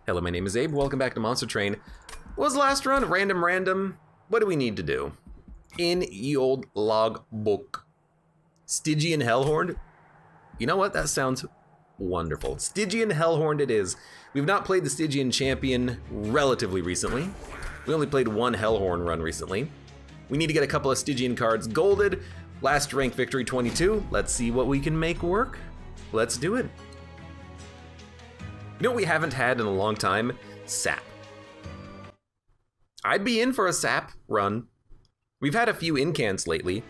Hello, my name is Abe. Welcome back to Monster Train. What was the last run? Random. What do we need to do? In ye old log book. Stygian Hellhorn? You know what? That sounds wonderful. Stygian Hellhorn it is. We've not played the Stygian Champion relatively recently. We only played one Hellhorn run recently. We need to get a couple of Stygian cards golded. Last rank victory 22. Let's see what we can make work. Let's do it. You know what we haven't had in a long time? Sap. I'd be in for a Sap run. We've had a few incants lately.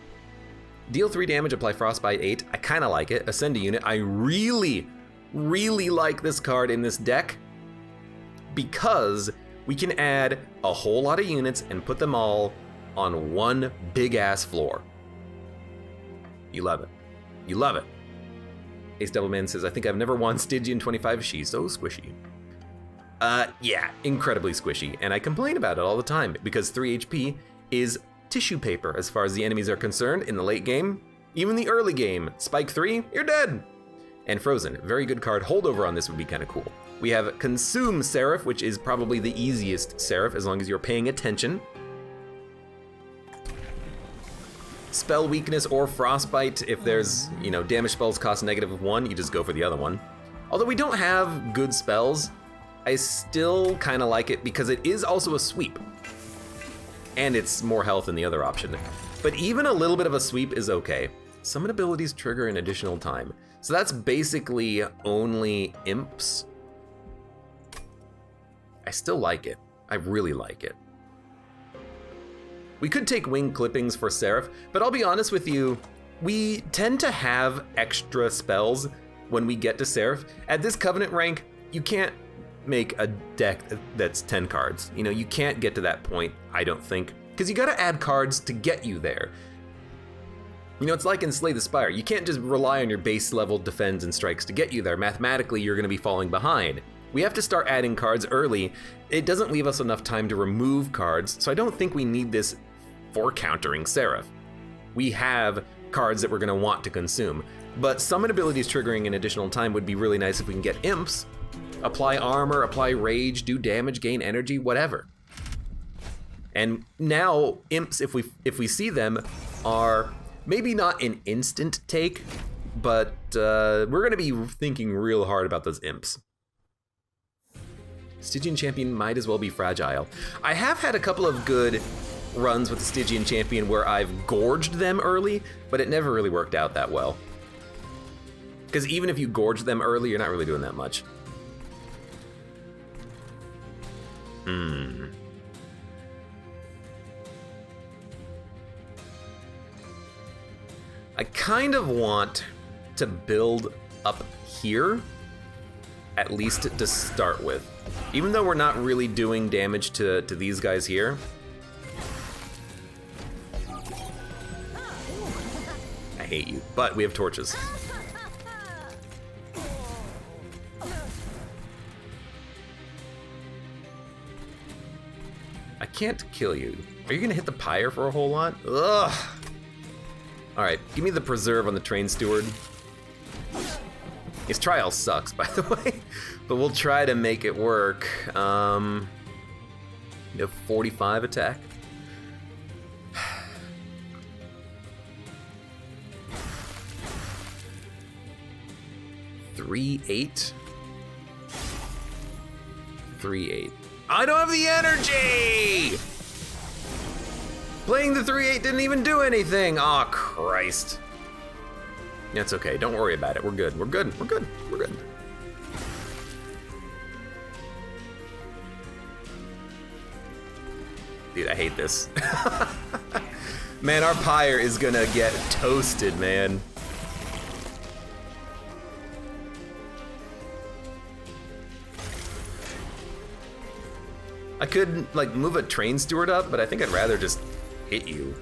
Deal 3 damage, apply Frostbite 8. I kind of like it. Ascend a unit. I really like this card in this deck because we can add a whole lot of units and put them all on one big ass floor. You love it. You love it. Ace Devilman says, I think I've never won Stygian 25. She's so squishy. Yeah, incredibly squishy. And I complain about it all the time because 3 HP is tissue paper as far as the enemies are concerned in the late game. Even the early game. Spike 3, you're dead. And Frozen, very good card. Holdover on this would be kind of cool. We have Consume Seraph, which is probably the easiest Seraph as long as you're paying attention. Spell Weakness or Frostbite, if there's, damage spells cost -1, you just go for the other one. Although we don't have good spells, I still kind of like it because it is also a sweep. And it's more health than the other option. But even a little bit of a sweep is okay. Summon abilities trigger an additional time. So that's basically only imps. I still like it. I really like it. We could take wing clippings for Seraph, but I'll be honest with you, we tend to have extra spells when we get to Seraph. At this Covenant rank, you can't make a deck that's 10 cards. You can't get to that point, I don't think, because you gotta add cards to get you there. It's like in Slay the Spire. You can't just rely on your base level defends and strikes to get you there. Mathematically, you're gonna be falling behind. We have to start adding cards early. It doesn't leave us enough time to remove cards, so I don't think we need this for countering Seraph. We have cards that we're gonna want to consume, but summon abilities triggering an additional time would be really nice if we can get imps. Apply armor, apply rage, do damage, gain energy, whatever. And now imps, if we see them, are maybe not an instant take, but we're gonna be thinking real hard about those imps. Stygian Champion might as well be fragile. I have had a couple of good runs with the Stygian Champion where I've gorged them early, but it never really worked out that well. Because even if you gorge them early, you're not really doing that much. I kind of want to build up here, at least to start with. Even though we're not really doing damage to these guys here. I hate you, but we have torches. I can't kill you. Are you gonna hit the pyre for a whole lot? Ugh. All right, give me the preserve on the train steward. His trial sucks, by the way, but we'll try to make it work. 45 attack. Three, 8. 3-8. I don't have the energy! Playing the 3-8 didn't even do anything. Aw, oh, Christ. That's okay, don't worry about it. We're good, we're good, we're good, we're good. Dude, I hate this. Man, our pyre is gonna get toasted, man. I could, move a train steward up, but I think I'd rather just hit you.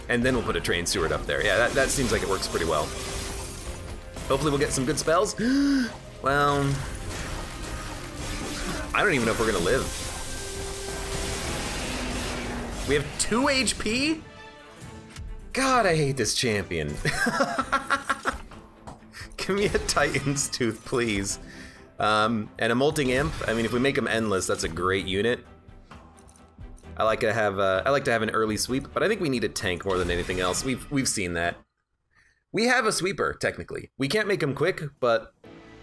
And then we'll put a train steward up there. Yeah, that seems like it works pretty well. Hopefully we'll get some good spells. Well, I don't even know if we're gonna live. We have 2 HP? God, I hate this champion. Give me a Titan's Tooth, please. And a molting imp, I mean, if we make them endless, that's a great unit. I like to have an early sweep, but I think we need a tank more than anything else. We've seen that. We have a sweeper, technically. We can't make him quick, but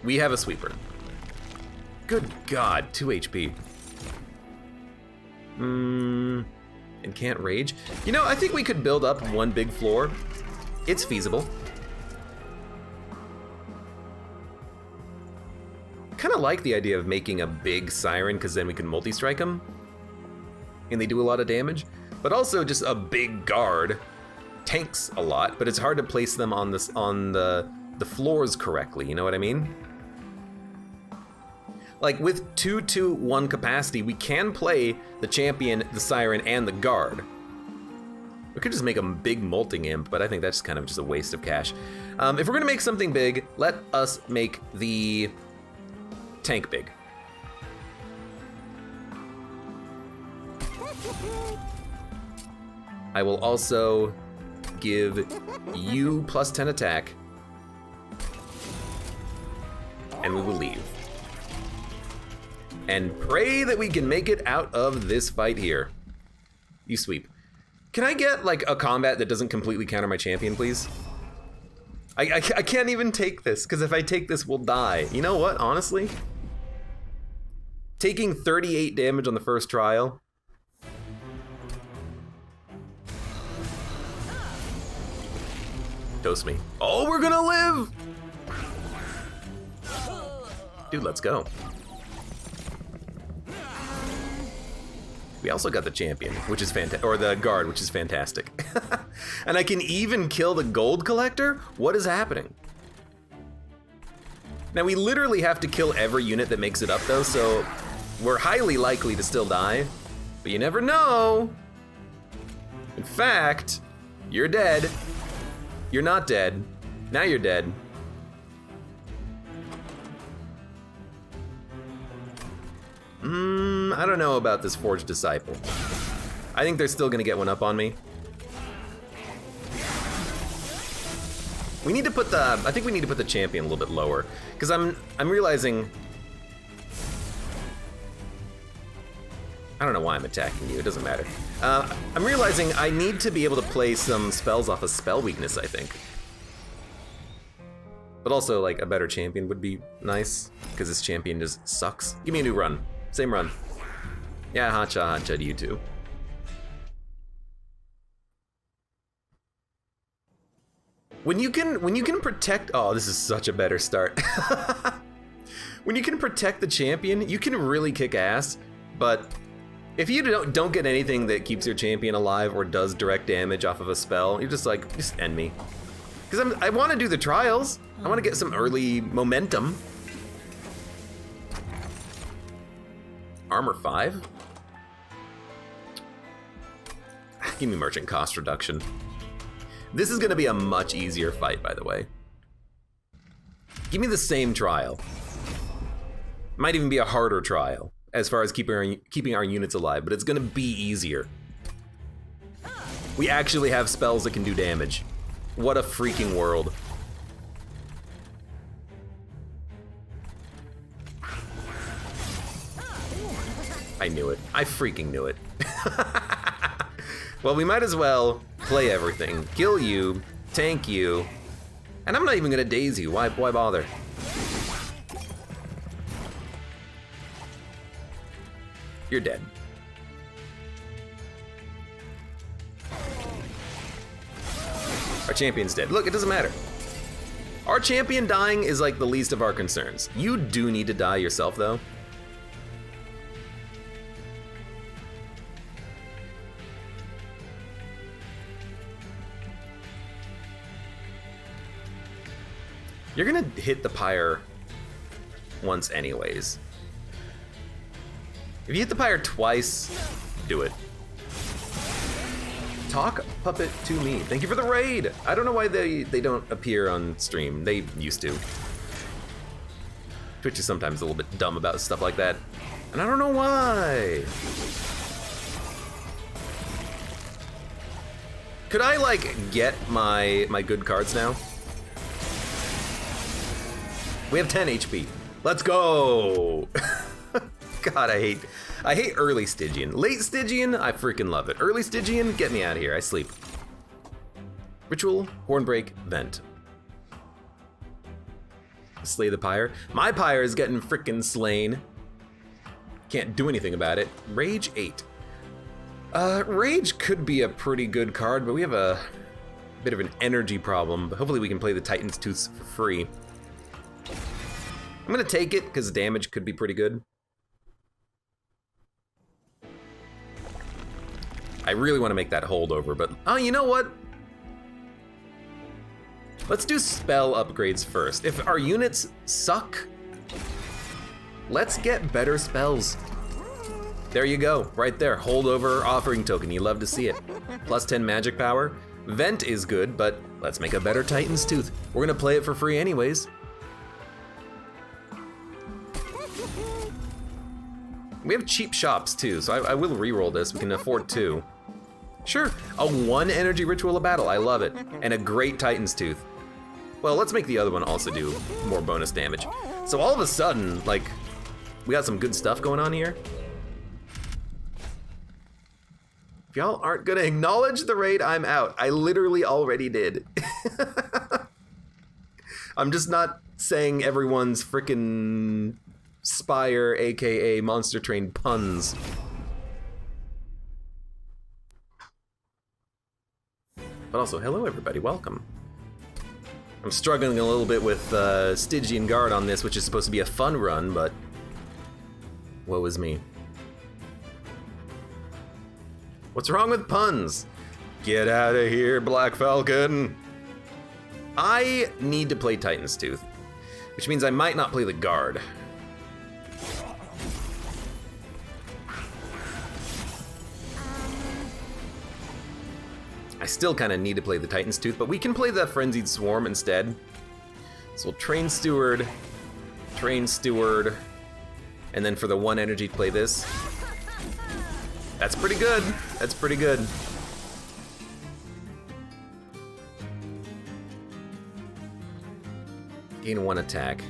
we have a sweeper. Good God, 2 HP. And can't rage. You know, I think we could build up one big floor. It's feasible. Kind of like the idea of making a big siren, because then we can multi-strike them. And they do a lot of damage. But also just a big guard tanks a lot, but it's hard to place them on the floors correctly, you know what I mean? Like with 2-2-1 capacity, we can play the champion, the siren, and the guard. We could just make a big molting imp, but I think that's kind of just a waste of cash. If we're gonna make something big, let us make the tank big. I will also give you +10 attack, and we will leave. And pray that we can make it out of this fight here. You sweep. Can I get like a combat that doesn't completely counter my champion, please? I can't even take this, because if I take this, we'll die. You know what, honestly? Taking 38 damage on the first trial. Dose me. Oh, we're gonna live! Dude, let's go. We also got the champion, which is fantastic, or the guard, which is fantastic. And I can even kill the gold collector? What is happening? Now we literally have to kill every unit that makes it up though, so we're highly likely to still die, but you never know. In fact, you're dead. You're not dead. Now you're dead. I don't know about this Forged Disciple. I think they're still gonna get one up on me. We need to put the, I think we need to put the champion a little bit lower, because I'm realizing, I don't know why I'm attacking you, it doesn't matter. I'm realizing I need to be able to play some spells off of spell weakness, I think. But also, like, a better champion would be nice, because this champion just sucks. Give me a new run. Same run. Yeah, hotshot to you too. When you can protect, oh, this is such a better start. When you can protect the champion, you can really kick ass, but if you don't get anything that keeps your champion alive or does direct damage off of a spell, you're just like, just end me. Because I want to do the trials. I want to get some early momentum. Armor 5? Give me merchant cost reduction. This is gonna be a much easier fight, by the way. Give me the same trial. Might even be a harder trial as far as keeping our units alive, but it's gonna be easier. We actually have spells that can do damage. What a freaking world. I knew it. I freaking knew it. Well, we might as well play everything. Kill you, tank you, and I'm not even gonna daze you. Why bother? You're dead. Our champion's dead. Look, it doesn't matter. Our champion dying is like the least of our concerns. You do need to die yourself, though. You're gonna hit the pyre once anyways. If you hit the pyre twice, do it. Talk puppet to me. Thank you for the raid. I don't know why they don't appear on stream. They used to. Twitch is sometimes a little bit dumb about stuff like that, and I don't know why. Could I like get my good cards now? We have 10 HP. Let's go! God, I hate early Stygian. Late Stygian, I freaking love it. Early Stygian, get me out of here, I sleep. Ritual, Hornbreak, Vent. Slay the Pyre. My Pyre is getting freaking slain. Can't do anything about it. Rage 8. Rage could be a pretty good card, but we have a bit of an energy problem. But hopefully we can play the Titan's Tooth for free. I'm gonna take it, because damage could be pretty good. I really want to make that holdover, but oh, you know what? Let's do spell upgrades first. If our units suck, let's get better spells. There you go, right there. Holdover offering token, you love to see it. Plus 10 magic power. Vent is good, but let's make a better Titan's Tooth. We're gonna play it for free anyways. We have cheap shops too, so I will reroll this. We can afford 2. Sure, a 1 energy ritual of battle, I love it. And a great Titan's Tooth. Well, let's make the other one also do more bonus damage. So all of a sudden, like, we got some good stuff going on here. If y'all aren't gonna acknowledge the raid, I'm out. I literally already did. I'm just not saying everyone's frickin' Spire, aka Monster Train puns. But also, hello everybody, welcome. I'm struggling a little bit with Stygian Guard on this, which is supposed to be a fun run, but woe is me. What's wrong with puns? Get out of here, Black Falcon. I need to play Titan's Tooth, which means I might not play the Guard. I still kind of need to play the Titan's Tooth, but we can play the Frenzied Swarm instead. So we'll Train Steward, and then for the 1 energy play this. That's pretty good. That's pretty good. Gain 1 attack.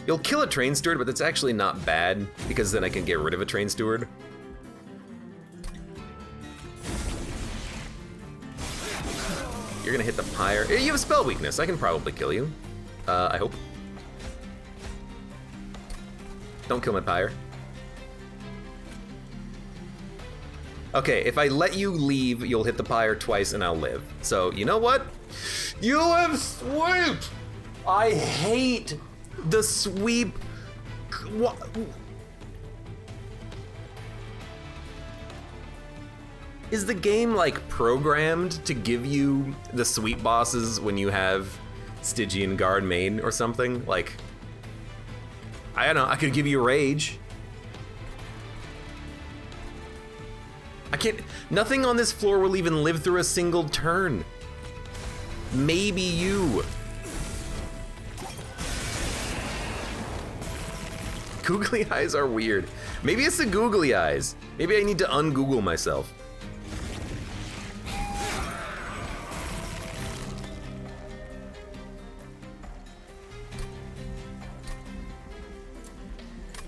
You'll kill a Train Steward, but that's actually not bad, because then I can get rid of a Train Steward. You're gonna hit the Pyre. You have a spell weakness. I can probably kill you. I hope. Don't kill my Pyre. Okay, if I let you leave, you'll hit the Pyre twice and I'll live. So, you know what? You have sweep! I hate the sweep. What? Is the game like programmed to give you the sweep bosses when you have Stygian Guard main or something? Like, I don't know, I could give you Rage. I can't, nothing on this floor will even live through a single turn. Maybe you. Googly eyes are weird. Maybe it's the googly eyes. Maybe I need to un-Google myself.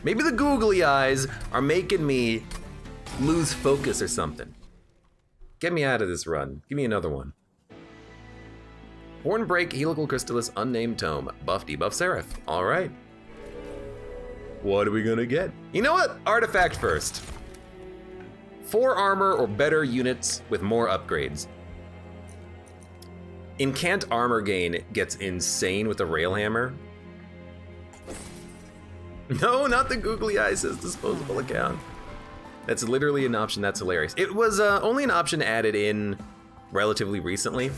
Maybe the googly eyes are making me lose focus or something. Get me out of this run. Give me another one. Hornbreak, Helical Crystallis, Unnamed Tome. Buff, debuff, Seraph. All right. What are we gonna get? You know what? Artifact first. 4 armor or better units with more upgrades. Incant armor gain gets insane with the Railhammer. No, not the googly eyes says disposable account. That's literally an option, that's hilarious. It was only an option added in relatively recently.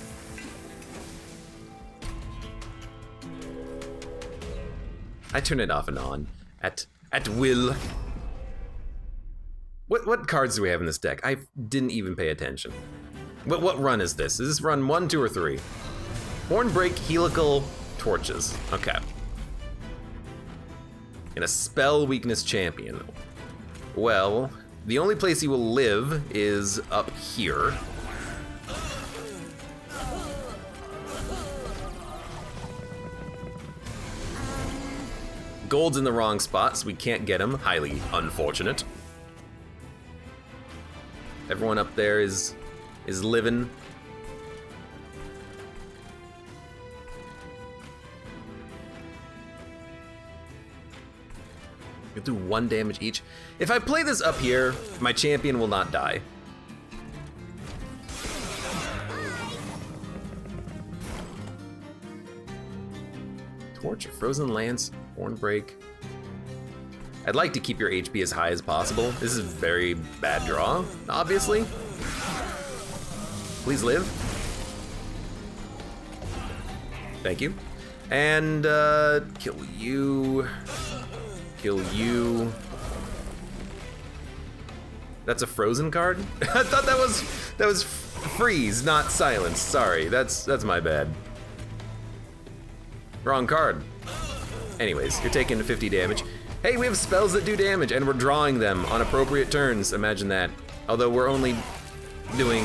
I turn it off and on at will. What cards do we have in this deck? I didn't even pay attention. What run is this? Is this run 1, 2, or 3? Hornbreak, Helical, Torches. Okay. And a spell weakness champion. Well, the only place he will live is up here. Gold's in the wrong spot, so we can't get him. Highly unfortunate. Everyone up there is living. We'll do 1 damage each. If I play this up here, my champion will not die. Torch, Frozen Lance, Hornbreak. I'd like to keep your HP as high as possible. This is a very bad draw, obviously. Please live. Thank you. And kill you. Kill you. That's a frozen card? I thought that was freeze, not silence. Sorry, that's my bad. Wrong card. Anyways, you're taking 50 damage. Hey, we have spells that do damage, and we're drawing them on appropriate turns. Imagine that. Although we're only doing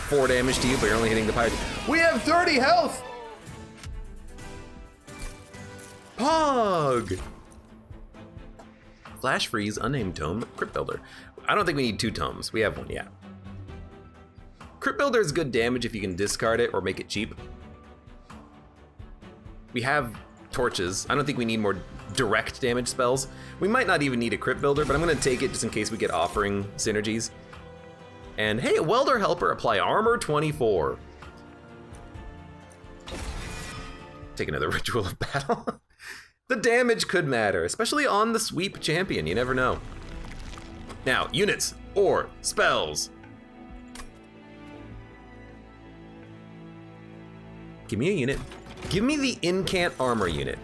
4 damage to you, but you're only hitting the pirate. We have 30 health! Pog! Flash Freeze, Unnamed Tome, Crypt Builder. I don't think we need 2 tomes. We have 1, yeah. Crypt Builder is good damage if you can discard it or make it cheap. We have torches. I don't think we need more direct damage spells. We might not even need a Crypt Builder, but I'm gonna take it just in case we get offering synergies. And hey, a Welder Helper, apply armor 24. Take another Ritual of Battle. The damage could matter, especially on the sweep champion, you never know. Now, units or spells. Give me a unit. Give me the Incant Armor unit.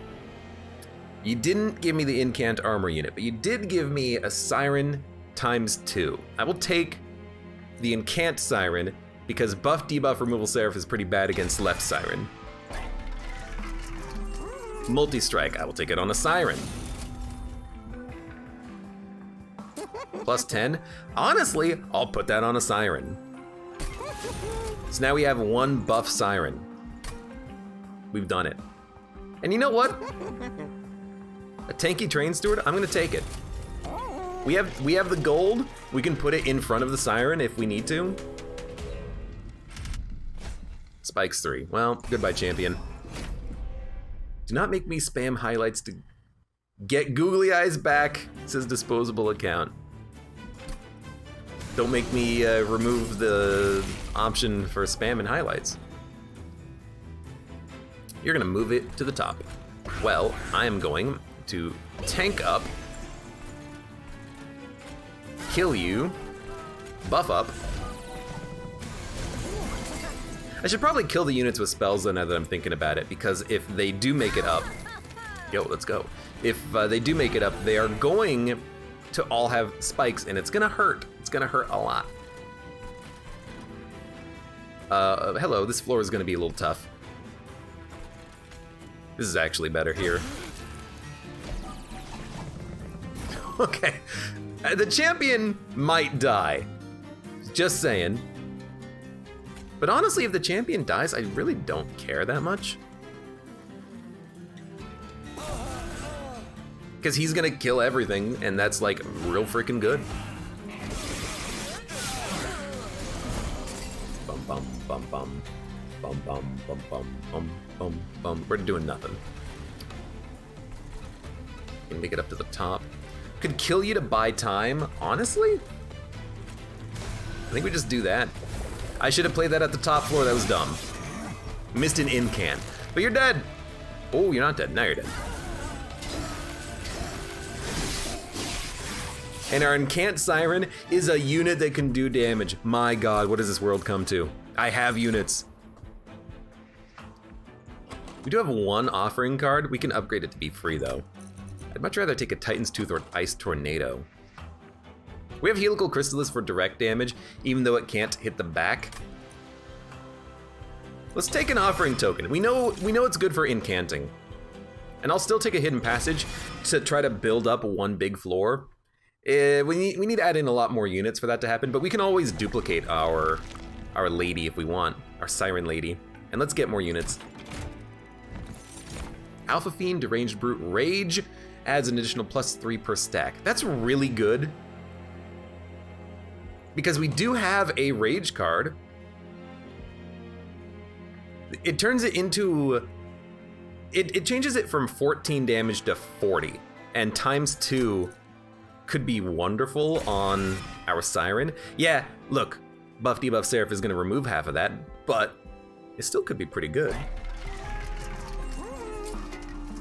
You didn't give me the Incant Armor unit, but you did give me a Siren ×2. I will take the Incant Siren because buff debuff removal Seraph is pretty bad against left Siren. Multi-strike, I will take it on a Siren. Plus 10. Honestly, I'll put that on a Siren. So now we have 1 buff Siren. We've done it. And you know what? A tanky Train Steward, I'm gonna take it. We have the gold. We can put it in front of the Siren if we need to. Spikes 3. Well, goodbye, champion. Do not make me spam highlights to get googly eyes back, says disposable account. Don't make me remove the option for spam and highlights. You're gonna move it to the top. Well, I am going to tank up, kill you, buff up. I should probably kill the units with spells though now that I'm thinking about it, because if they do make it up, let's go. If they do make it up, they are going to all have spikes and it's gonna hurt. It's gonna hurt a lot. Hello, this floor is gonna be a little tough. This is actually better here. Okay, the champion might die. Just saying. But honestly, if the champion dies, I really don't care that much. Because he's gonna kill everything, and that's like real freaking good. Bum bum bum bum. Bum bum bum bum bum bum bum. We're doing nothing. Can make it up to the top. Could kill you to buy time, honestly? I think we just do that. I should have played that at the top floor, that was dumb. Missed an incant. But you're dead. Oh, you're not dead, now you're dead. And our Incant Siren is a unit that can do damage. My god, what does this world come to? I have units. We do have 1 offering card. We can upgrade it to be free though. I'd much rather take a Titan's Tooth or Ice Tornado. We have Helical Chrysalis for direct damage, even though it can't hit the back. Let's take an offering token. We know it's good for incanting. And I'll still take a Hidden Passage to try to build up 1 big floor. We need to add in a lot more units for that to happen, but we can always duplicate our lady if we want, our Siren lady. And let's get more units. Alpha Fiend, Deranged Brute, Rage, adds an additional +3 per stack. That's really good. Because we do have a Rage card. It turns it into... It changes it from 14 damage to 40. And ×2 could be wonderful on our Siren. Yeah, look, buff debuff Seraph is gonna remove half of that, but it still could be pretty good.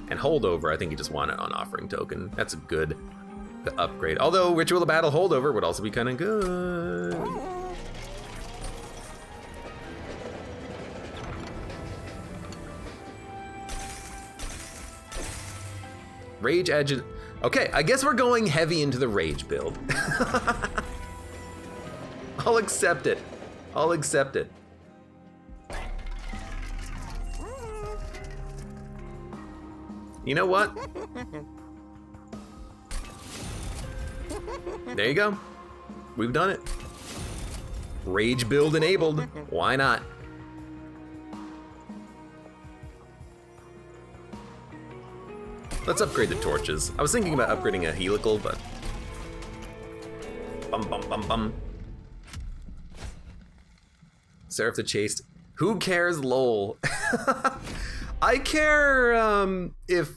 And Holdover, I think you just want it on Offering Token. That's a good upgrade. Although Ritual of Battle Holdover would also be kind of good. Rage Agent. Okay, I guess we're going heavy into the Rage build. I'll accept it. I'll accept it. You know what? There you go. We've done it. Rage build enabled. Why not? Let's upgrade the torches. I was thinking about upgrading a helical, but... Bum bum bum bum. Seraph the Chaste. Who cares, lol? I care if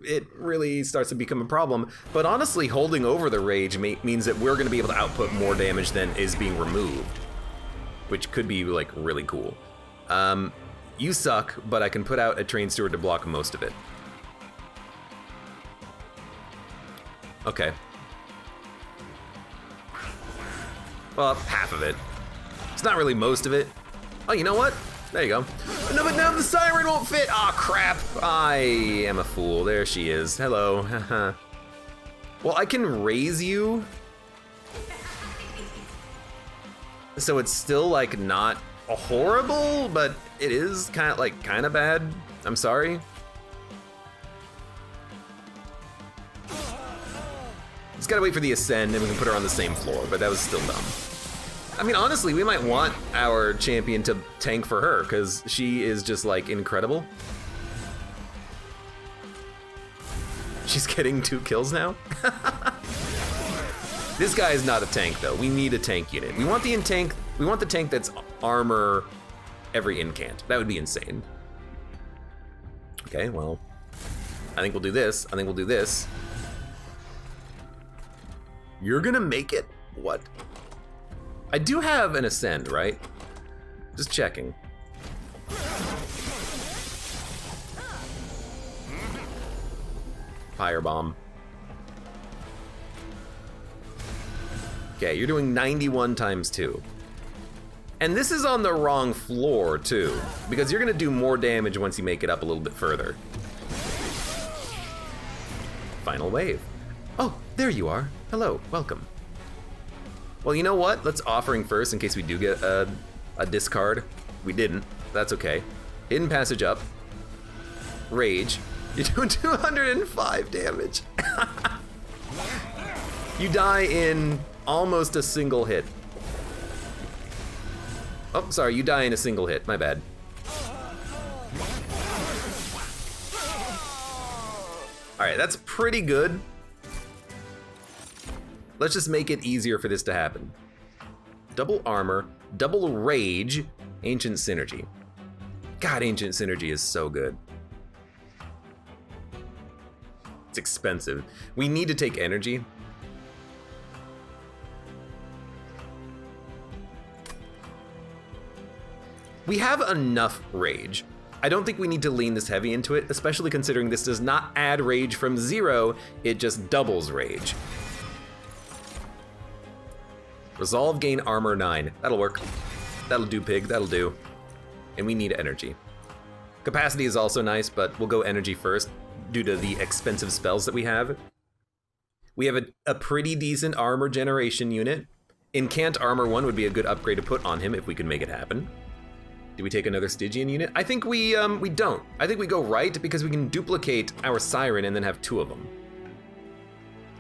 it really starts to become a problem, but honestly, holding over the Rage means that we're gonna be able to output more damage than is being removed, which could be like really cool. You suck, but I can put out a Train Steward to block most of it. Okay. Well, half of it. It's not really most of it. Oh, you know what? There you go. No, but now the Siren won't fit. Aw, crap. I am a fool. There she is. Hello. Well, I can raise you. So it's still like not horrible, but it is kind of bad. I'm sorry. Just gotta wait for the Ascend and we can put her on the same floor, but that was still dumb. I mean, honestly, we might want our champion to tank for her, because she is just, like, incredible. She's getting 2 kills now? This guy is not a tank, though. We need a tank unit. We want the tank that's armor every incant. That would be insane. Okay, well, I think we'll do this. I think we'll do this. You're gonna make it? What? I do have an Ascend, right? Just checking. Firebomb. Okay, you're doing 91 times 2. And this is on the wrong floor, too, because you're gonna do more damage once you make it up a little bit further. Final wave. Oh, there you are. Hello, welcome. Well, you know what? Let's Offering first in case we do get a discard. We didn't. That's okay. Hidden Passage up. Rage. You're doing 205 damage. You die in almost a single hit. Oh, sorry, you die in a single hit. My bad. All right, that's pretty good. Let's just make it easier for this to happen. Double armor, double rage, Ancient Synergy. God, Ancient Synergy is so good. It's expensive. We need to take energy. We have enough rage. I don't think we need to lean this heavy into it, especially considering this does not add rage from 0, it just doubles rage. Resolve, gain armor 9. That'll work. That'll do, pig, that'll do. And we need energy. Capacity is also nice, but we'll go energy first due to the expensive spells that we have. We have a pretty decent armor generation unit. Incant Armor 1 would be a good upgrade to put on him if we could make it happen. Do we take another Stygian unit? I think we don't. I think we go right because we can duplicate our Siren and then have 2 of them.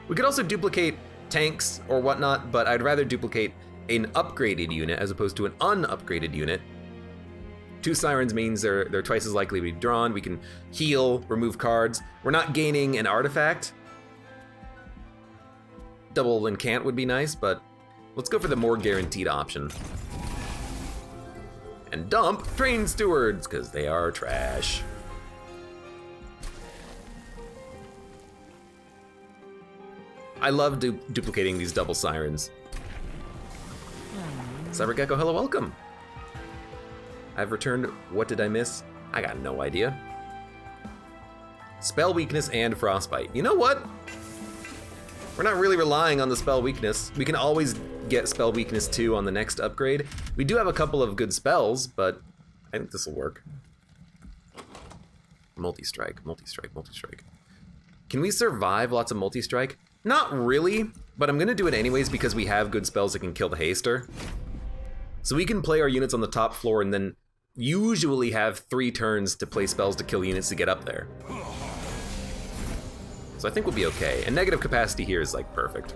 We could also duplicate tanks or whatnot, but I'd rather duplicate an upgraded unit as opposed to an unupgraded unit 2 Sirens means they're twice as likely to be drawn. We can heal, remove cards. We're not gaining an artifact. Double Incant would be nice, but let's go for the more guaranteed option. And dump Train Stewards, because they are trash. I love duplicating these double Sirens. Cyber Gecko, hello, welcome. I've returned. What did I miss? I got no idea. Spell weakness and frostbite. You know what? We're not really relying on the spell weakness. We can always get spell weakness 2 on the next upgrade. We do have a couple of good spells, but I think this will work. Multi-strike, multi-strike, multi-strike. Can we survive lots of multi-strike? Not really, but I'm gonna do it anyways because we have good spells that can kill the haster. So we can play our units on the top floor and then usually have 3 turns to play spells to kill units to get up there. So I think we'll be okay. And negative capacity here is like perfect.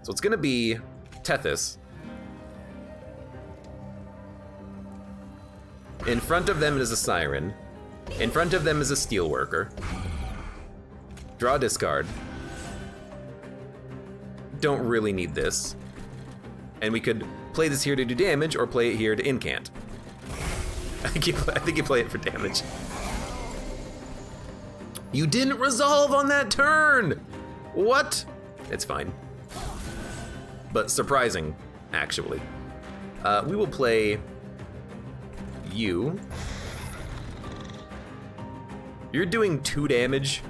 So it's gonna be Tethys. In front of them is a Siren. In front of them is a Steelworker. Draw, discard. Don't really need this. And we could play this here to do damage or play it here to incant. I think you play it for damage. You didn't resolve on that turn! What? It's fine. But surprising, actually. We will play you. You're doing 2 damage.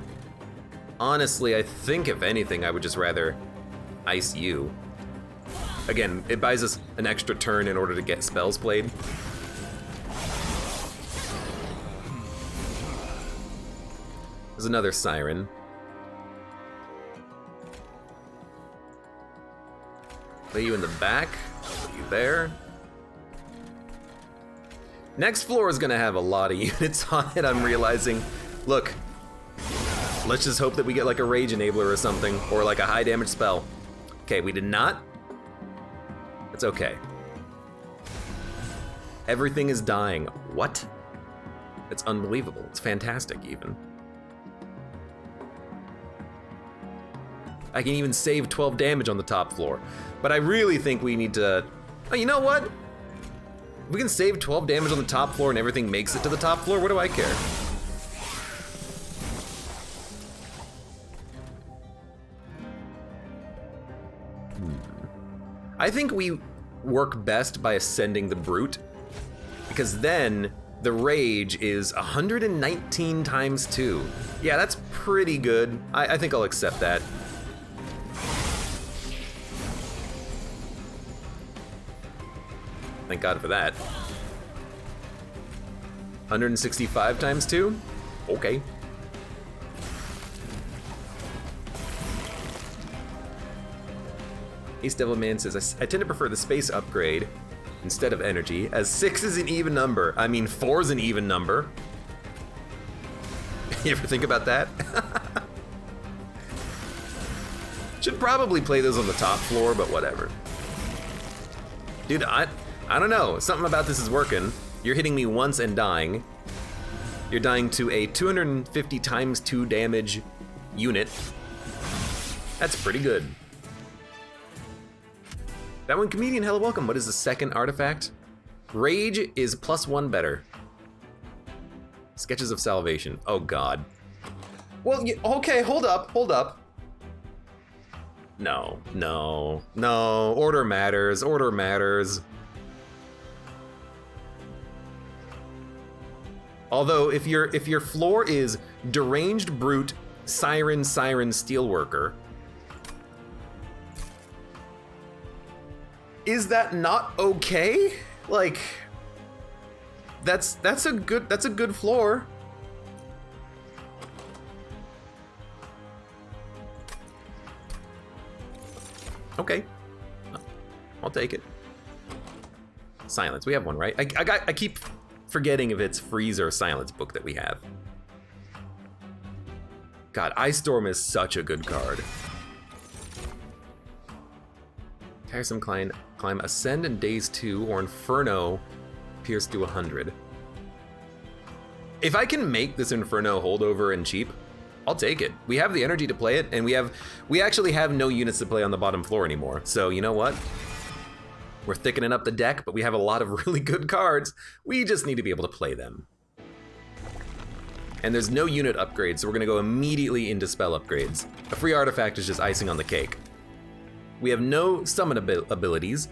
Honestly, I think if anything, I would just rather ice you. Again, it buys us an extra turn in order to get spells played. There's another Siren. Play you in the back, put you there. Next floor is gonna have a lot of units on it, I'm realizing. Look, let's just hope that we get like a Rage Enabler or something, or like a high damage spell. Okay, we did not. It's okay. Everything is dying. What? It's unbelievable. It's fantastic, even. I can even save 12 damage on the top floor. But I really think we need to... Oh, you know what? We can save 12 damage on the top floor and everything makes it to the top floor. What do I care? I think we work best by ascending the Brute, because then the Rage is 119 times 2. Yeah, that's pretty good. I think I'll accept that. Thank God for that. 165 times 2? Okay. Ace Devilman says, I tend to prefer the space upgrade instead of energy, as 6 is an even number. I mean, 4 is an even number. You ever think about that? Should probably play those on the top floor, but whatever. Dude, I don't know. Something about this is working. You're hitting me once and dying. You're dying to a 250 times 2 damage unit. That's pretty good. That one, Comedian, hello, welcome. What is the second artifact? Rage is +1 better. Sketches of Salvation. Oh God. Well, okay, hold up. No. Order matters. Although, if your floor is Deranged Brute, Siren, Steelworker, is that not okay? Like, that's a good floor. Okay, I'll take it. Silence, we have one, right? I keep forgetting if it's Freeze or Silence book that we have. God, Ice Storm is such a good card. Tiresome Climb, Ascend in Days 2 or Inferno pierce to 100. If I can make this Inferno holdover and cheap, I'll take it. We have the energy to play it, and we actually have no units to play on the bottom floor anymore. So you know what? We're thickening up the deck, but we have a lot of really good cards. We just need to be able to play them. And there's no unit upgrades, so we're gonna go immediately into spell upgrades. A free artifact is just icing on the cake. We have no summon abilities.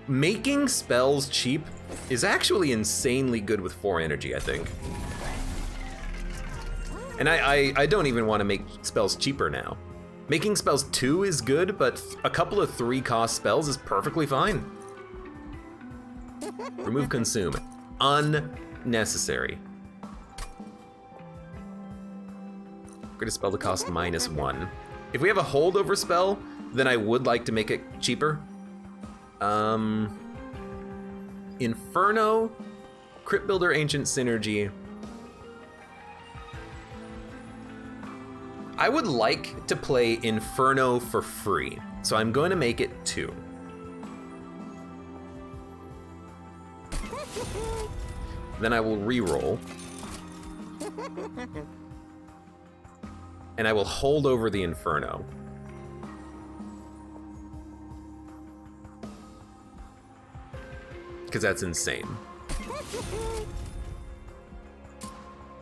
Making spells cheap is actually insanely good with 4 energy, I think. And I don't even want to make spells cheaper now. Making spells 2 is good, but a couple of 3-cost spells is perfectly fine. Remove consume. Unnecessary. Greatest spell to cost -1. If we have a holdover spell, then I would like to make it cheaper. Inferno, Crypt Builder, Ancient Synergy. I would like to play Inferno for free, so I'm going to make it 2. Then I will re-roll. And I will hold over the Inferno. Because that's insane.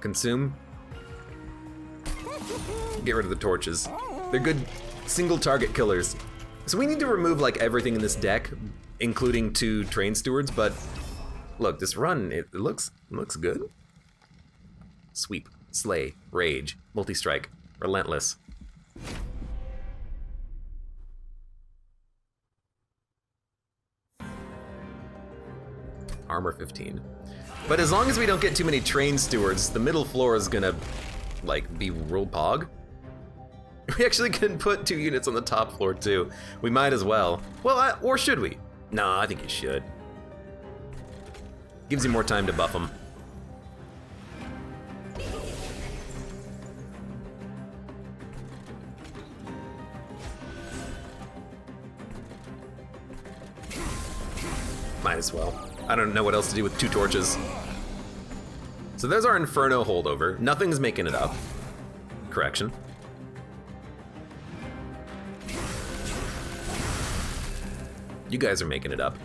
Consume. Get rid of the torches. They're good single target killers. So we need to remove like everything in this deck, including 2 train stewards, but look, this run, it looks good. Sweep, slay, rage, multi-strike, relentless. Armor 15. But as long as we don't get too many train stewards, the middle floor is gonna like be real pog. We actually can put 2 units on the top floor too. We might as well. Well, or should we? No, I think you should. Gives you more time to buff them. Might as well. I don't know what else to do with 2 torches. So there's our Inferno holdover. Nothing's making it up. Correction. You guys are making it up.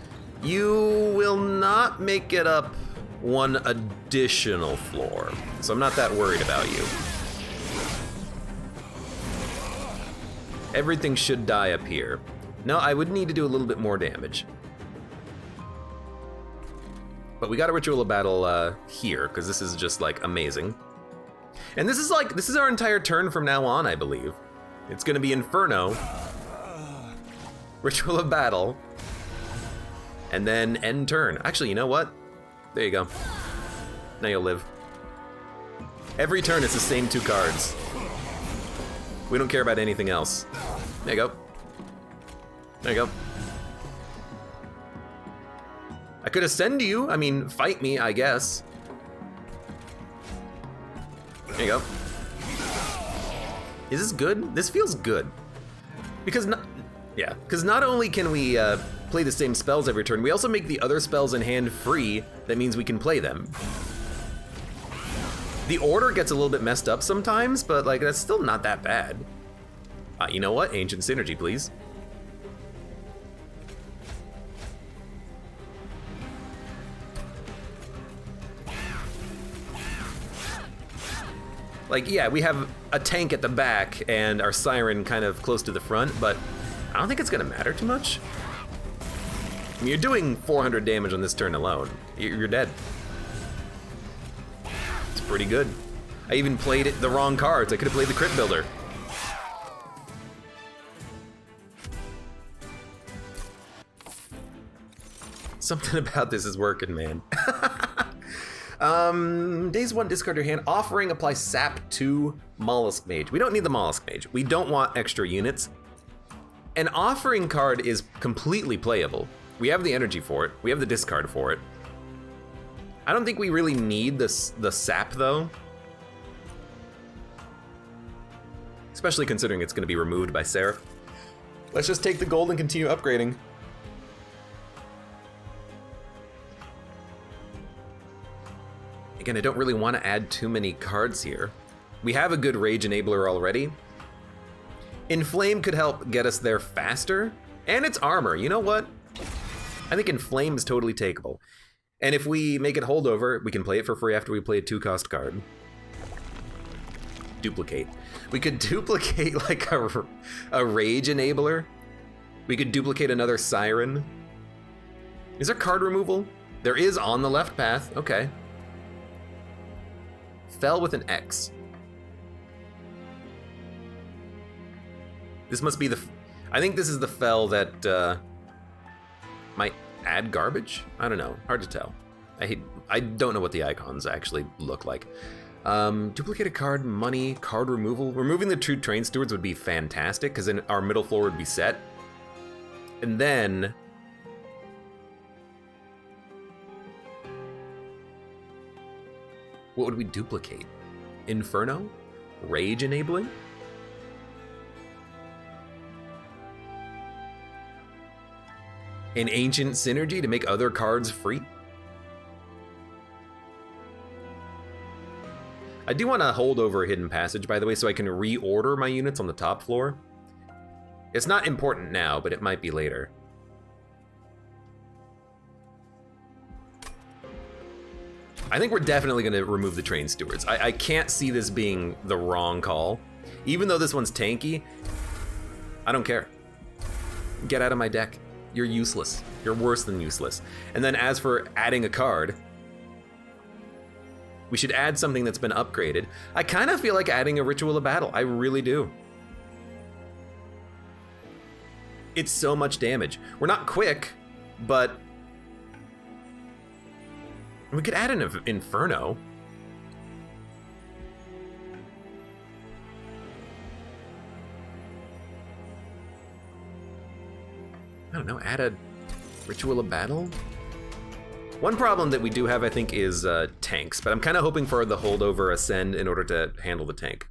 You will not make it up 1 additional floor, so I'm not that worried about you. Everything should die up here. No, I would need to do a little bit more damage. But we got a Ritual of Battle here, because this is just like amazing. And this is our entire turn from now on, I believe. It's gonna be Inferno, Ritual of Battle, and then end turn. Actually, you know what? There you go. Now you'll live. Every turn it's the same 2 cards. We don't care about anything else. There you go. There you go. I could ascend you. I mean, fight me, I guess. There you go. Is this good? This feels good. Because not only can we play the same spells every turn, we also make the other spells in hand free. That means we can play them. The order gets a little bit messed up sometimes, but like that's still not that bad. You know what? Ancient Synergy, please. Like, yeah, we have a tank at the back and our Siren kind of close to the front, but I don't think it's gonna matter too much. I mean, you're doing 400 damage on this turn alone. You're dead. It's pretty good. I even played it the wrong cards. I could have played the Crypt Builder. Something about this is working, man. Days 1, discard your hand. Offering, apply sap to Mollusk Mage. We don't need the Mollusk Mage. We don't want extra units. An offering card is completely playable. We have the energy for it. We have the discard for it. I don't think we really need the sap though. Especially considering it's gonna be removed by Seraph. Let's just take the gold and continue upgrading. Again, I don't really want to add too many cards here. We have a good Rage Enabler already. Inflame could help get us there faster, and it's armor. You know what? I think Inflame is totally takeable. And if we make it holdover, we can play it for free after we play a 2-cost card. Duplicate. We could duplicate like a Rage Enabler. We could duplicate another Siren. Is there card removal? There is on the left path. Okay. Fell with an X. This must be the... I think this is the fell that might add garbage? I don't know. Hard to tell. I don't know what the icons actually look like. Duplicate a card, money, card removal. Removing the two train stewards would be fantastic, because then our middle floor would be set. And then... what would we duplicate? Inferno? Rage enabling? An ancient synergy to make other cards free? I do want to hold over a hidden passage, by the way, so I can reorder my units on the top floor. It's not important now, but it might be later. I think we're definitely going to remove the train stewards. I can't see this being the wrong call. Even though this one's tanky, I don't care. Get out of my deck. You're useless. You're worse than useless. And then as for adding a card, we should add something that's been upgraded. I kind of feel like adding a Ritual of Battle. I really do. It's so much damage. We're not quick, but we could add an Inferno. I don't know, add a Ritual of Battle? One problem that we do have, I think, is tanks, but I'm kind of hoping for the holdover Ascend in order to handle the tank.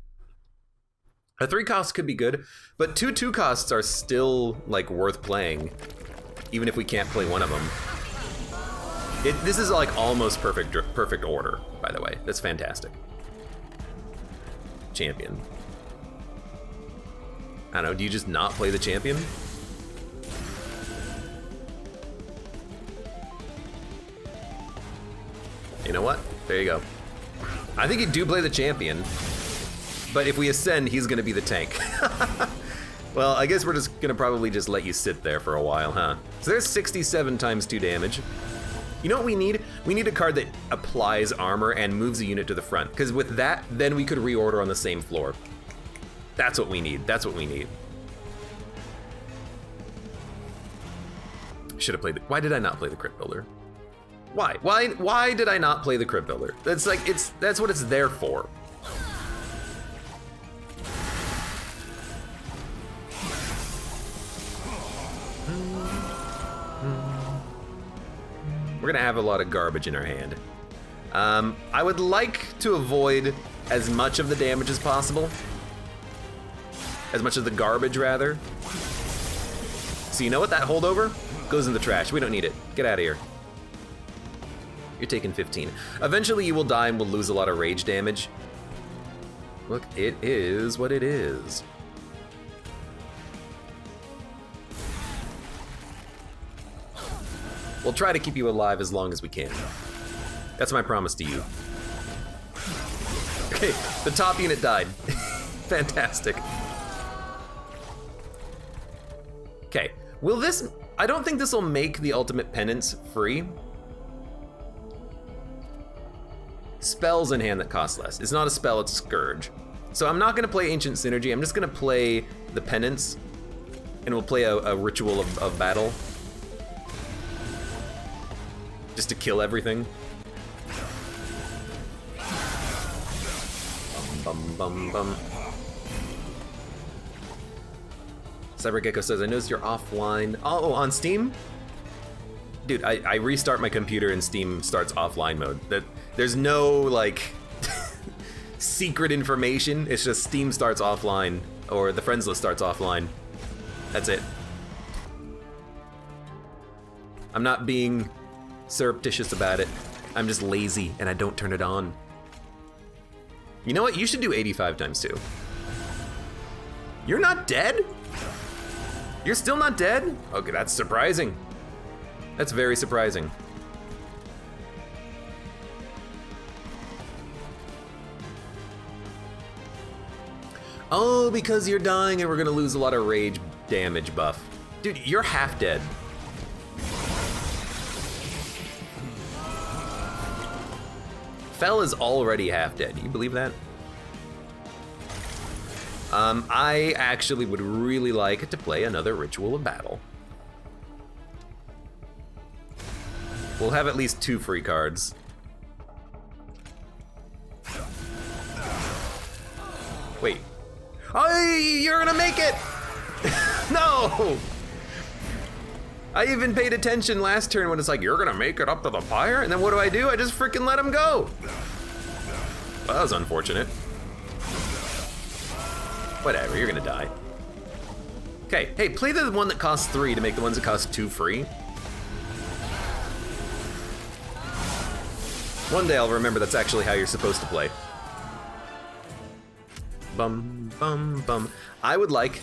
A 3-cost could be good, but 2 2-costs are still, like, worth playing, even if we can't play one of them. This is, like, almost perfect order, by the way. That's fantastic. Champion. I don't know, do you just not play the champion? You know what? There you go. I think you do play the champion, but if we ascend, he's gonna be the tank. Well, I guess we're just gonna probably just let you sit there for a while, huh? So there's 67 times 2 damage. You know what we need? We need a card that applies armor and moves a unit to the front, because with that, then we could reorder on the same floor. That's what we need. That's what we need. Should have played the... Why did I not play the Crypt Builder? Why? Why did I not play the Crypt Builder? That's like, that's what it's there for. We're gonna have a lot of garbage in our hand. I would like to avoid as much of the damage as possible. As much of the garbage, rather. So you know what? That holdover goes in the trash. We don't need it. Get out of here. You're taking 15. Eventually you will die and we'll lose a lot of rage damage. Look, it is what it is. We'll try to keep you alive as long as we can. That's my promise to you. Okay, the top unit died. Fantastic. Okay, will this... I don't think this will make the ultimate penance free. Spells in hand that cost less. It's not a spell, it's Scourge. So I'm not gonna play Ancient Synergy, I'm just gonna play the Penance, and we'll play a Ritual of Battle. Just to kill everything. Bum, bum, bum, bum. CyberGecko says, I noticed you're offline. Oh, on Steam? Dude, I restart my computer and Steam starts offline mode. There's no, like, secret information. It's just Steam starts offline, or the friends list starts offline. That's it. I'm not being surreptitious about it. I'm just lazy and I don't turn it on. You know what? You should do 85 times 2. You're not dead? You're still not dead? Okay, that's surprising. That's very surprising. Oh, because you're dying and we're gonna lose a lot of rage damage buff. Dude, you're half dead. Fel is already half dead. Do you believe that? I actually would really like to play another Ritual of Battle. We'll have at least 2 free cards. Wait. Oh, you're gonna make it! No! I even paid attention last turn when it's like, you're gonna make it up to the pyre? And then what do? I just freaking let him go. Well, that was unfortunate. Whatever, you're gonna die. Okay, hey, play the one that costs 3 to make the ones that cost 2 free. One day I'll remember that's actually how you're supposed to play. Bum, bum, bum. I would like...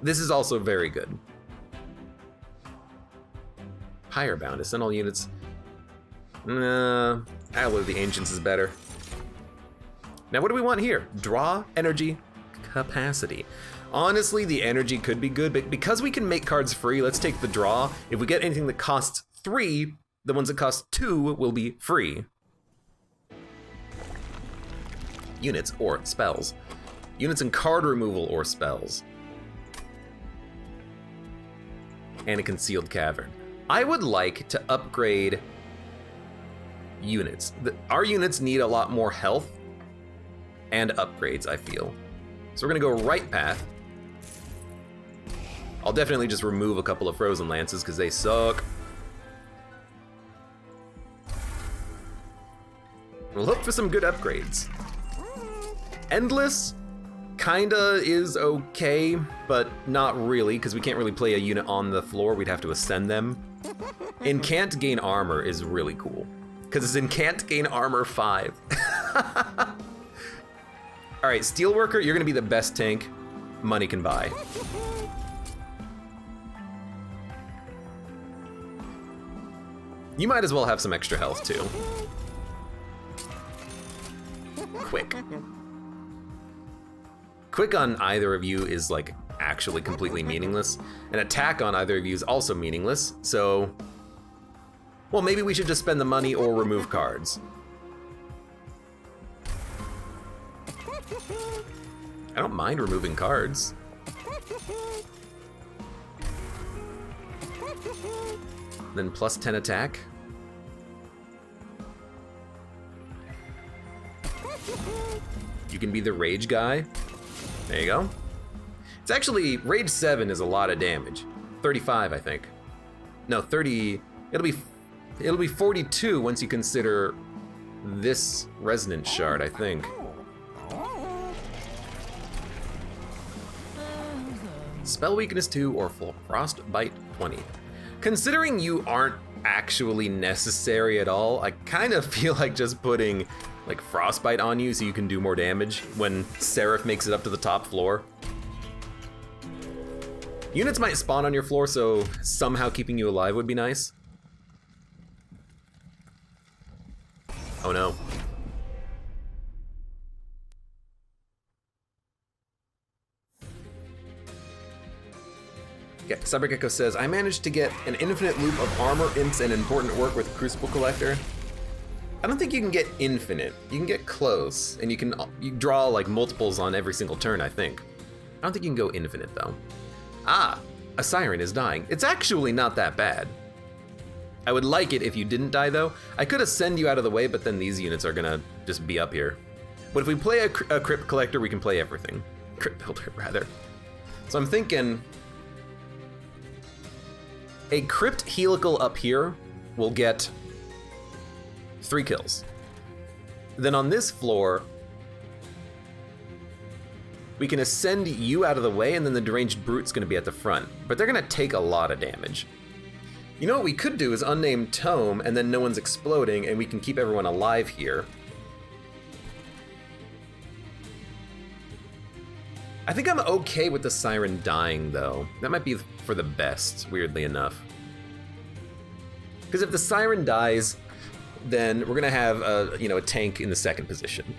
This is also very good. Higher bound, ascend all units. Alloy the Ancients is better. Now what do we want here? Draw, energy, capacity. Honestly, the energy could be good, but because we can make cards free, let's take the draw. If we get anything that costs 3, the ones that cost 2 will be free. Units or spells. Units and card removal or spells. And a concealed cavern. I would like to upgrade units. Our units need a lot more health and upgrades, I feel. So we're gonna go right path. I'll definitely just remove a couple of frozen lances because they suck. We'll look for some good upgrades. Endless kinda is okay, but not really, because we can't really play a unit on the floor. We'd have to ascend them. Incant gain armor is really cool, because it's incant gain armor 5. All right, Steelworker, you're gonna be the best tank money can buy. You might as well have some extra health too. Quick. Quick on either of you is like actually completely meaningless. An attack on either of you is also meaningless, so... Well, maybe we should just spend the money or remove cards. I don't mind removing cards. Then plus 10 attack. You can be the rage guy. There you go. It's actually, rage 7 is a lot of damage. 35, I think. No, 30, it'll be 42 once you consider this resonance shard, I think. Spell weakness 2 or frostbite 20. Considering you aren't actually necessary at all, I kind of feel like just putting like frostbite on you so you can do more damage when Seraph makes it up to the top floor. Units might spawn on your floor, so somehow keeping you alive would be nice. Oh no. Yeah, Cybergecko says, I managed to get an infinite loop of armor, imps, and important work with Crucible Collector. I don't think you can get infinite. You can get close, and you draw like multiples on every single turn, I think. I don't think you can go infinite though. Ah, a siren is dying. It's actually not that bad. I would like it if you didn't die though. I could send you out of the way, but then these units are gonna just be up here. But if we play a Crypt Collector, we can play everything. Crypt Builder, rather. So I'm thinking a Crypt Helical up here will get 3 kills. Then on this floor, we can ascend you out of the way, and then the Deranged Brute's gonna be at the front, but they're gonna take a lot of damage. You know what we could do is unnamed tome, and then no one's exploding, and we can keep everyone alive here. I think I'm okay with the Siren dying, though. That might be for the best, weirdly enough. Because if the Siren dies, then we're gonna have a tank in the second position.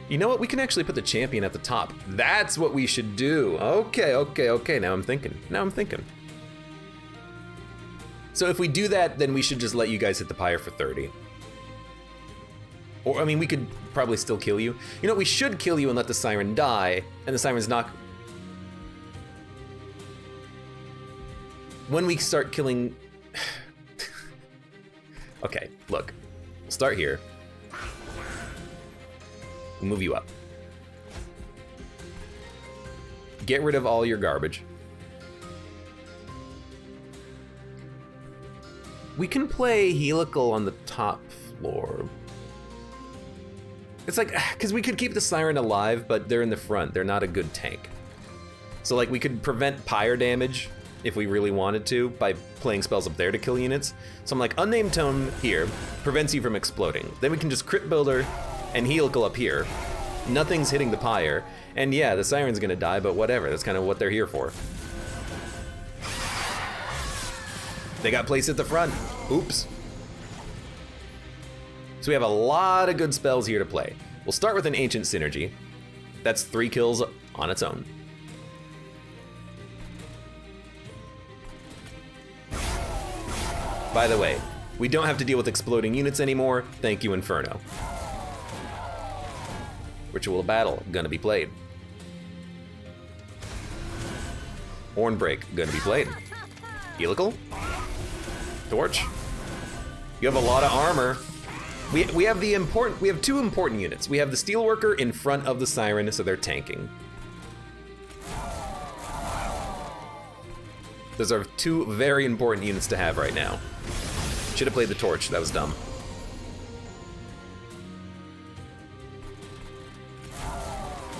You know what? We can actually put the champion at the top. That's what we should do. Okay. Now I'm thinking. So if we do that, then we should just let you guys hit the pyre for 30. Or, I mean, we could probably still kill you. You know, we should kill you and let the Siren die, and the Siren's not... When we start killing... Okay, look. We'll start here. We'll move you up. Get rid of all your garbage. We can play helical on the top floor. It's like, because we could keep the Siren alive, but they're in the front. They're not a good tank. So like we could prevent pyre damage if we really wanted to by playing spells up there to kill units. So I'm like, unnamed tome here prevents you from exploding. Then we can just crit builder and helical up here. Nothing's hitting the pyre. And yeah, the Siren's gonna die, but whatever. That's kind of what they're here for. They got placed at the front. Oops. So we have a lot of good spells here to play. We'll start with an Ancient Synergy. That's 3 kills on its own. By the way, we don't have to deal with exploding units anymore. Thank you, Inferno. Ritual of Battle, gonna be played. Hornbreak, gonna be played. Helical? Torch? You have a lot of armor. We have two important units. We have the Steelworker in front of the Siren, so they're tanking. Those are 2 very important units to have right now. Should have played the Torch, that was dumb.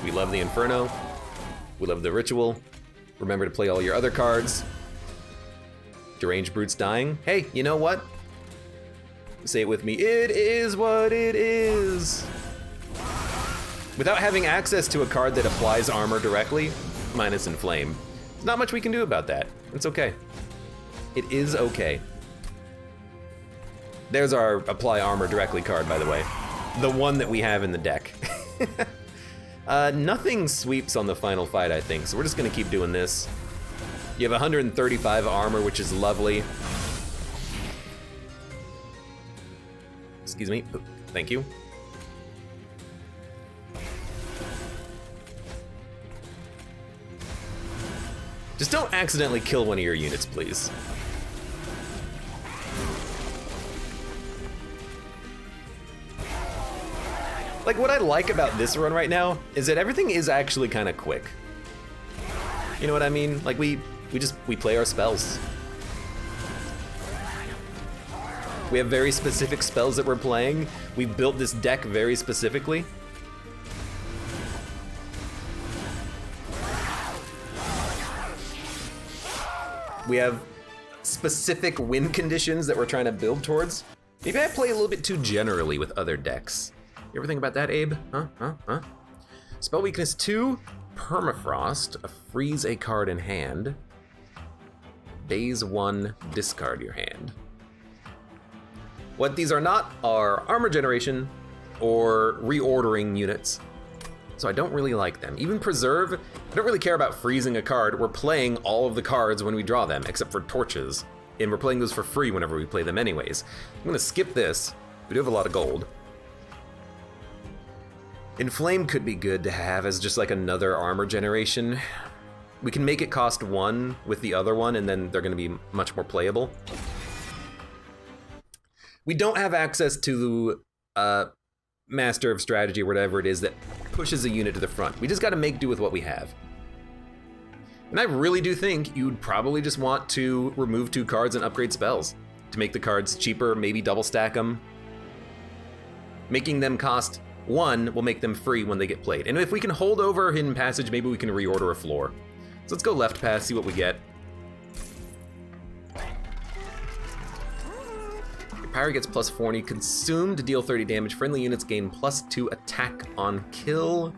We love the Inferno. We love the Ritual. Remember to play all your other cards. Deranged Brute's dying. Hey, you know what? Say it with me. It is what it is. Without having access to a card that applies armor directly, minus Inflame, there's not much we can do about that. It's okay. It is okay. There's our apply armor directly card, by the way. The one that we have in the deck. Nothing sweeps on the final fight, I think, so we're just gonna keep doing this. You have 135 armor, which is lovely. Excuse me. Thank you. Just don't accidentally kill one of your units, please. Like, what I like about this run right now is that everything is actually kind of quick. You know what I mean? Like, we play our spells. We have very specific spells that we're playing. We built this deck very specifically. We have specific win conditions that we're trying to build towards. Maybe I play a little bit too generally with other decks. You ever think about that, Abe? Huh? Spell weakness 2, Permafrost, freeze a card in hand. Daze 1, discard your hand. What these are not are armor generation or reordering units. So I don't really like them. Even Preserve, I don't really care about freezing a card. We're playing all of the cards when we draw them, except for Torches. And we're playing those for free whenever we play them anyways. I'm gonna skip this. We do have a lot of gold. Inflame could be good to have as just like another armor generation. We can make it cost 1 with the other one, and then they're gonna be much more playable. We don't have access to Master of Strategy or whatever it is that pushes a unit to the front. We just gotta make do with what we have. And I really do think you'd probably just want to remove 2 cards and upgrade spells to make the cards cheaper, maybe double stack them. Making them cost 1 will make them free when they get played. And if we can hold over Hidden Passage, maybe we can reorder a floor. So let's go left pass, see what we get. Pyre gets plus 40. Consume to deal 30 damage. Friendly units gain plus 2 attack on kill.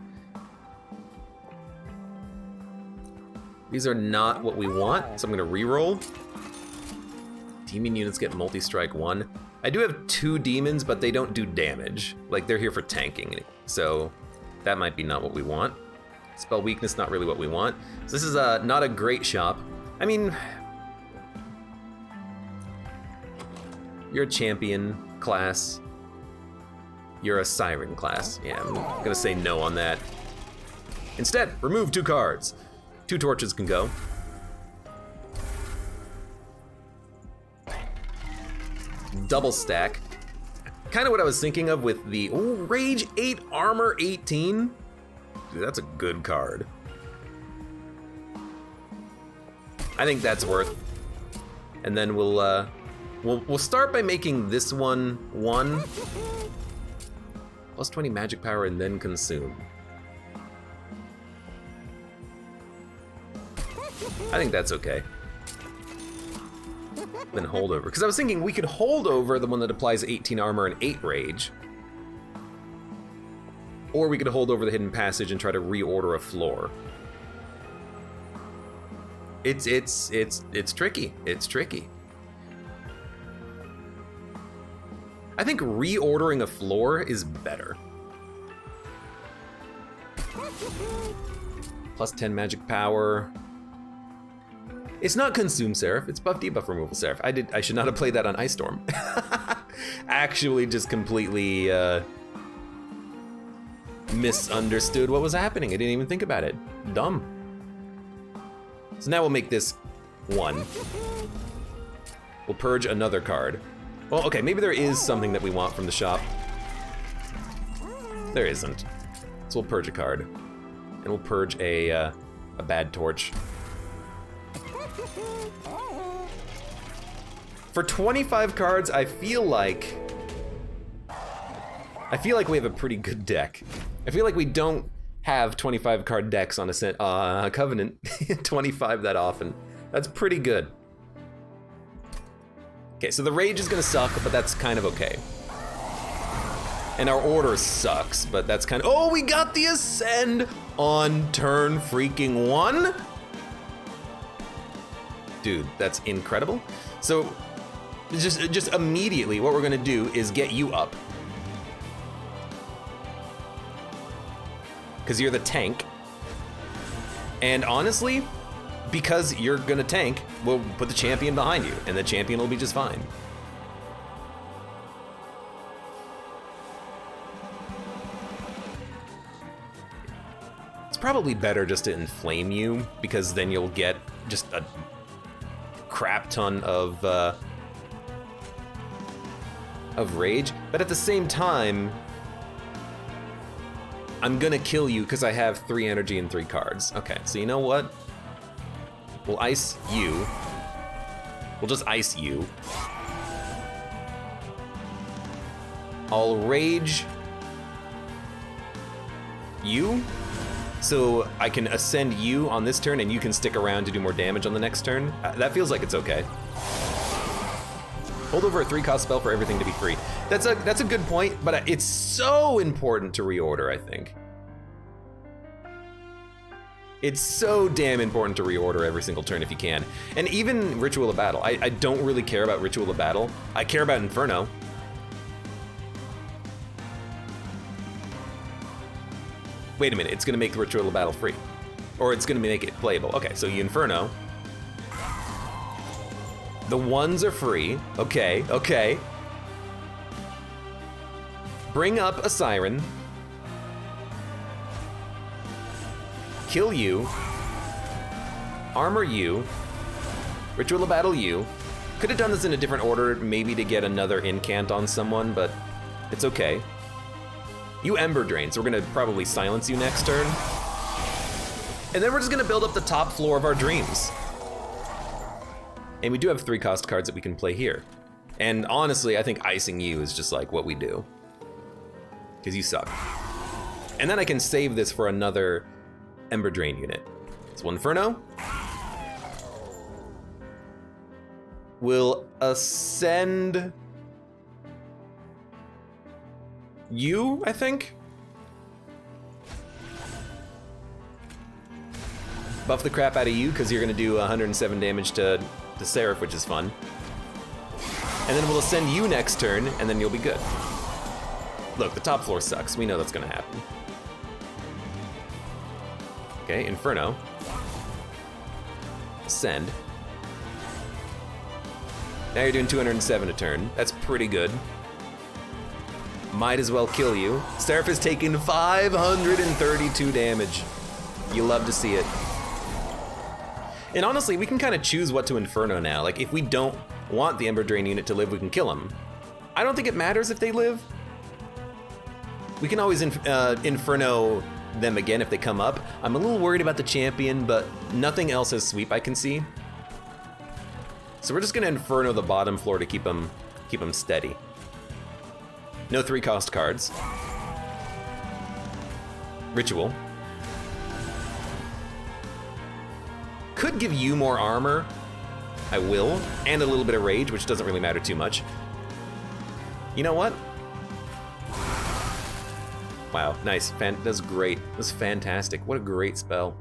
These are not what we want, so I'm gonna reroll. Demon units get multi-strike 1. I do have 2 demons, but they don't do damage. Like, they're here for tanking, so that might be not what we want. Spell weakness, not really what we want. So this is not a great shop. I mean, you're a champion class. You're a siren class. Yeah, I'm gonna say no on that. Instead, remove 2 cards. 2 torches can go. Double stack. Kind of what I was thinking of with the Rage 8, Armor 18. Dude, that's a good card. I think that's worth. And then we'll start by making this one 1 plus 20 magic power and then consume. I think that's okay. Then hold over, because I was thinking we could hold over the one that applies 18 armor and 8 rage, or we could hold over the hidden passage and try to reorder a floor. It's tricky. It's tricky. I think reordering a floor is better. Plus 10 magic power. It's not Consume Seraph, it's Buff Debuff Removal Seraph. I should not have played that on Ice Storm. Actually just completely misunderstood what was happening. I didn't even think about it. Dumb. So now we'll make this 1. We'll purge another card. Well, okay, maybe there is something that we want from the shop. There isn't. So we'll purge a card. And we'll purge a bad torch. For 25 cards, I feel like we have a pretty good deck. I feel like we don't have 25 card decks on a Covenant 25 that often. That's pretty good. Okay, so the Rage is gonna suck, but that's kind of okay. And our order sucks, but that's kind of, oh, we got the Ascend on turn freaking 1. Dude, that's incredible. So just immediately what we're gonna do is get you up. Because you're the tank. And honestly, because you're gonna tank, we'll put the champion behind you, and the champion will be just fine. It's probably better just to inflame you, because then you'll get just a crap ton of rage, but at the same time, I'm gonna kill you because I have 3 energy and 3 cards. Okay, so you know what? We'll ice you. We'll just ice you. I'll rage you, so I can ascend you on this turn and you can stick around to do more damage on the next turn. That feels like it's okay. Hold over a 3-cost spell for everything to be free. That's a good point, but it's so important to reorder, I think. It's so damn important to reorder every single turn if you can. And even Ritual of Battle. I don't really care about Ritual of Battle. I care about Inferno. Wait a minute, it's gonna make the Ritual of Battle free. Or it's gonna make it playable. Okay, so you Inferno. The 1s are free. Okay, okay. Bring up a Siren. Kill you. Armor you. Ritual of Battle you. Could have done this in a different order, maybe to get another incant on someone, but it's okay. You Ember Drain, so we're gonna probably silence you next turn. And then we're just gonna build up the top floor of our dreams. And we do have 3-cost cards that we can play here. And honestly, I think icing you is just like what we do. Because you suck. And then I can save this for another Ember Drain unit. So Inferno. We'll ascend you, I think. Buff the crap out of you because you're gonna do 107 damage to Seraph, which is fun. And then we'll ascend you next turn, and then you'll be good. Look, the top floor sucks. We know that's gonna happen. Okay, Inferno. Ascend. Now you're doing 207 a turn. That's pretty good. Might as well kill you. Seraph has taken 532 damage. You love to see it. And honestly, we can kind of choose what to Inferno now. Like, if we don't want the Ember Drain unit to live, we can kill them. I don't think it matters if they live. We can always Inferno them again if they come up. I'm a little worried about the champion, but nothing else has sweep I can see. So we're just gonna Inferno the bottom floor to keep them steady. No 3-cost cards. Ritual. Could give you more armor. I will. And a little bit of rage, which doesn't really matter too much. You know what? Wow, nice. That's great. That's fantastic. What a great spell.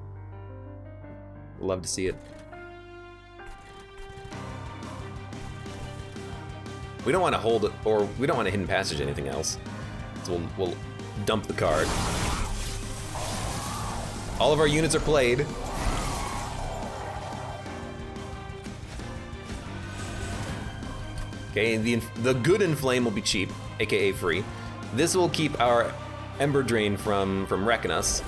Love to see it. We don't want to hold it, or we don't want to hidden passage anything else. So we'll dump the card. All of our units are played. Okay, the good Inflame will be cheap, aka free. This will keep our Ember Drain from wrecking us.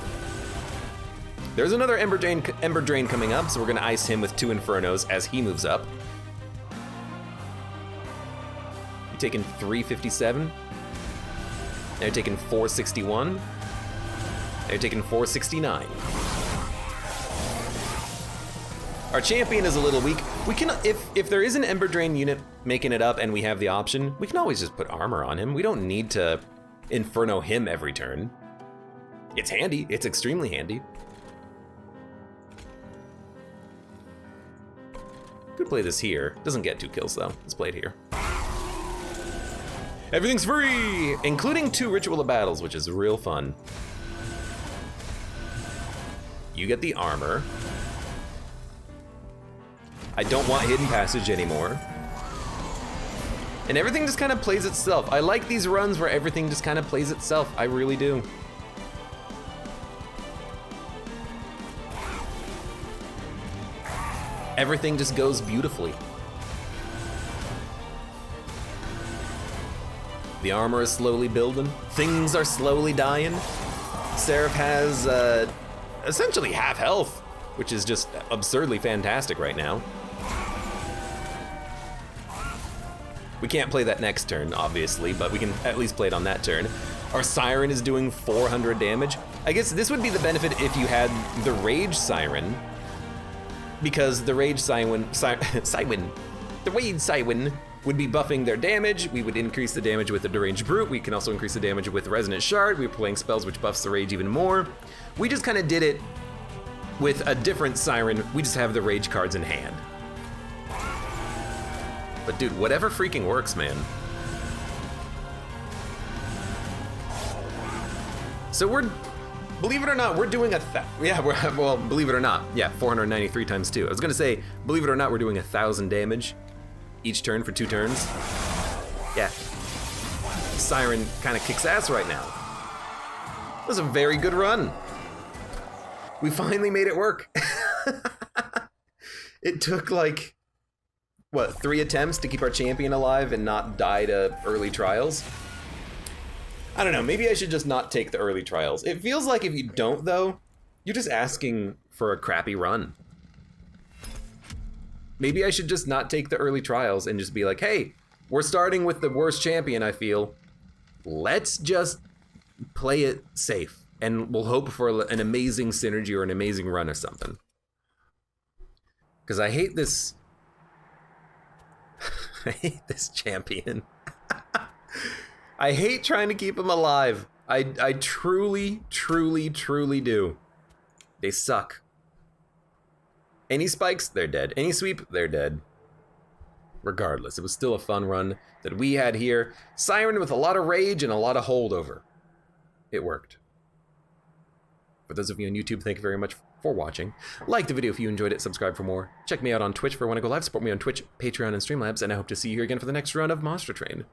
There's another Ember Drain coming up, so we're gonna ice him with 2 Infernos as he moves up. You're taking 357. Now you're taking 461. Now you're taking 469. Our champion is a little weak. We can, if there is an Ember Drain unit making it up and we have the option, we can always just put armor on him. We don't need to Inferno him every turn. It's handy, it's extremely handy. Could play this here. Doesn't get 2 kills though. Let's play it here. Everything's free, including 2 Ritual of Battles, which is real fun. You get the armor. I don't want hidden passage anymore. And everything just kind of plays itself. I like these runs where everything just kind of plays itself. I really do. Everything just goes beautifully. The armor is slowly building. Things are slowly dying. Seraph has essentially half health, which is just absurdly fantastic right now. We can't play that next turn, obviously, but we can at least play it on that turn. Our Siren is doing 400 damage. I guess this would be the benefit if you had the Rage Siren, because the Rage Siren would be buffing their damage. We would increase the damage with the Deranged Brute. We can also increase the damage with Resonant Shard. We're playing spells which buffs the Rage even more. We just kind of did it with a different Siren. We just have the Rage cards in hand. But dude, whatever freaking works, man. So believe it or not, we're doing believe it or not, 493 times 2. I was gonna say, believe it or not, we're doing 1,000 damage each turn for 2 turns. Yeah, Siren kind of kicks ass right now. It was a very good run. We finally made it work. It took like, what, 3 attempts to keep our champion alive and not die to early trials? I don't know, maybe I should just not take the early trials. It feels like if you don't, though, you're just asking for a crappy run. Maybe I should just not take the early trials and just be like, hey, we're starting with the worst champion, I feel. Let's just play it safe, and we'll hope for an amazing synergy or an amazing run or something. Because I hate this... I hate this champion. I hate trying to keep him alive. I truly, truly, truly do. They suck. Any spikes, they're dead. Any sweep, they're dead. regardless, it was still a fun run that we had here. Siren with a lot of rage and a lot of holdover. It worked. For those of you on YouTube, thank you very much for watching. Like the video if you enjoyed it, subscribe for more. Check me out on Twitch for when I go live, support me on Twitch, Patreon, and Streamlabs, and I hope to see you here again for the next run of Monster Train.